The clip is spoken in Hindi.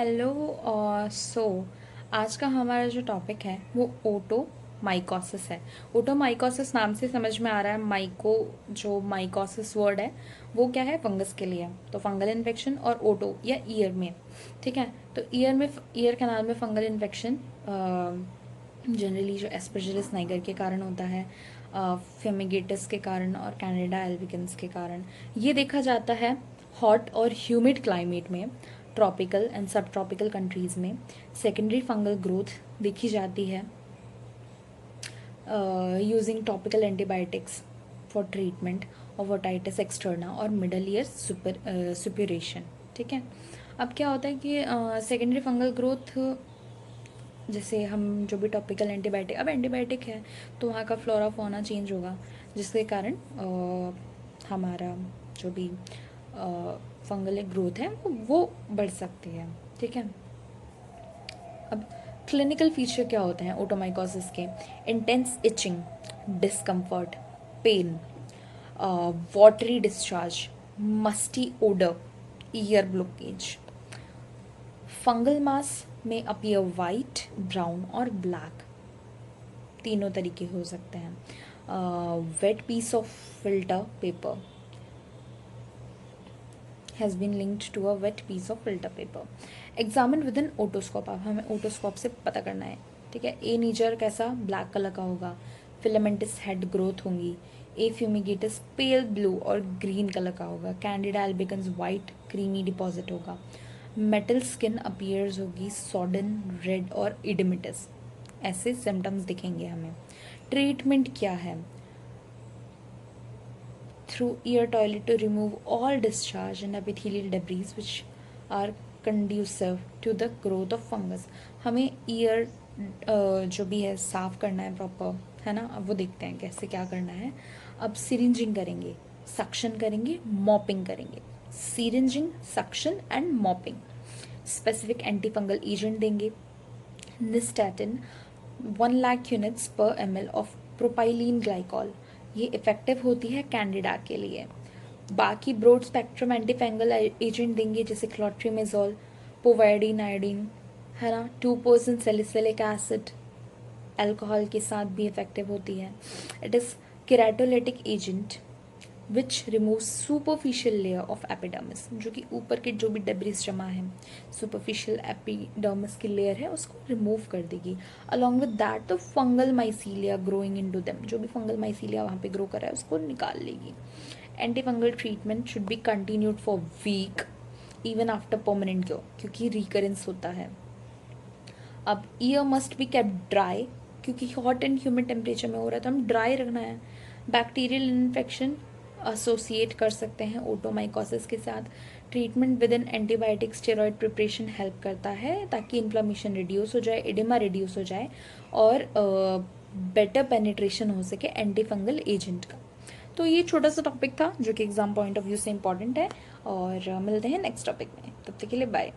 हेलो। सो आज का हमारा जो टॉपिक है वो ओटोमाइकोसिस है। ओटोमाइकोसिस नाम से समझ में आ रहा है, माइको जो माइकोसिस वर्ड है वो क्या है, फंगस के लिए। तो फंगल इन्फेक्शन और ओटो या ईयर में, ठीक है। तो ईयर कैनाल में फंगल इन्फेक्शन जनरली जो एस्परजिलस नाइगर के कारण होता है, फेमिगेटिस के कारण और कैनेडा एल्बिकन्स के कारण। ये देखा जाता है हॉट और ह्यूमिड क्लाइमेट में, ट्रॉपिकल एंड सब ट्रॉपिकल कंट्रीज़ में। सेकेंडरी फंगल ग्रोथ देखी जाती है using topical antibiotics for treatment of otitis externa और मिडल ईयर सुपरेशन, ठीक है। अब क्या होता है कि सेकेंडरी फंगल ग्रोथ, जैसे हम जो भी टॉपिकल एंटीबायोटिक, अब एंटीबायोटिक है तो वहाँ का फ्लोरा फौना चेंज होगा, जिसके कारण हमारा जो भी फंगल ग्रोथ है वो बढ़ सकती है, ठीक है। अब क्लिनिकल फीचर क्या होते हैं ओटोमाइकोसिस के? Intense itching, discomfort, pain, watery discharge, musty odour, ear blockage. Fungal mass में अपीयर वाइट, ब्राउन और ब्लैक, तीनों तरीके हो सकते हैं। Wet piece of filter paper has been linked to a wet piece of filter paper. Examine with an otoscope, अब हमें ओटोस्कोप से पता करना है, ठीक है। ए नीजर कैसा, ब्लैक कलर का होगा। फिलामेंटिस हेड ग्रोथ होंगी। ए फ्यूमिगेटिस पेल ब्लू और ग्रीन कलर का होगा। Candida albicans white creamy deposit होगा। मेटल स्किन अपीयर्स होगी, सॉडन, रेड और इडमिटस, ऐसे सिम्टम्स दिखेंगे हमें। ट्रीटमेंट क्या है? through ear toilet to remove all discharge and epithelial debris which are conducive to the growth of fungus। हमें ईयर जो भी है साफ करना है प्रॉपर, है ना। अब वो देखते हैं कैसे क्या करना है। अब सिरिंजिंग करेंगे, सक्शन करेंगे, मॉपिंग करेंगे। Syringing, suction and mopping. Specific anti fungal agent देंगे। निस्टैटिन 1 लाख यूनिट्स पर ml ऑफ प्रोपाइलीन ग्लाइकॉल, ये इफेक्टिव होती है कैंडिडा के लिए। बाकी broad spectrum anti fungal agent देंगे, जैसे क्लोट्रीमेजोल, पोवाइडीन आयोडीन, है ना। 2% सैलिसिलिक एसिड अल्कोहल के साथ भी इफेक्टिव होती है। It is keratolytic agent which remove superficial layer of epidermis, जो कि ऊपर के जो भी डेब्रिस जमा है, सुपरफिशियल एपिडर्मिस की लेयर है उसको रिमूव कर देगी। Along with that the fungal mycelia growing into them, जो भी फंगल माइसीलिया वहाँ पे ग्रो कर रहा है उसको निकाल लेगी। Anti fungal treatment should be continued for week even after permanent cure, क्योंकि रिकरेंस होता है। अब ear must be kept dry, क्योंकि हॉट एंड ह्यूमिड टेम्परेचर में हो रहा है तो हम ड्राई रखना है। बैक्टीरियल इन्फेक्शन एसोसिएट कर सकते हैं ओटोमाइकोसिस के साथ। Treatment with an antibiotic steroid preparation help करता है ताकि इन्फ्लामेशन रिड्यूस हो जाए, एडिमा रिड्यूस हो जाए और बेटर पेनिट्रेशन हो सके एंटी फंगल एजेंट का। तो ये छोटा सा टॉपिक था जो कि एग्जाम पॉइंट ऑफ व्यू से इंपॉर्टेंट है, और मिलते हैं नेक्स्ट टॉपिक में। तब तक के लिए बाय।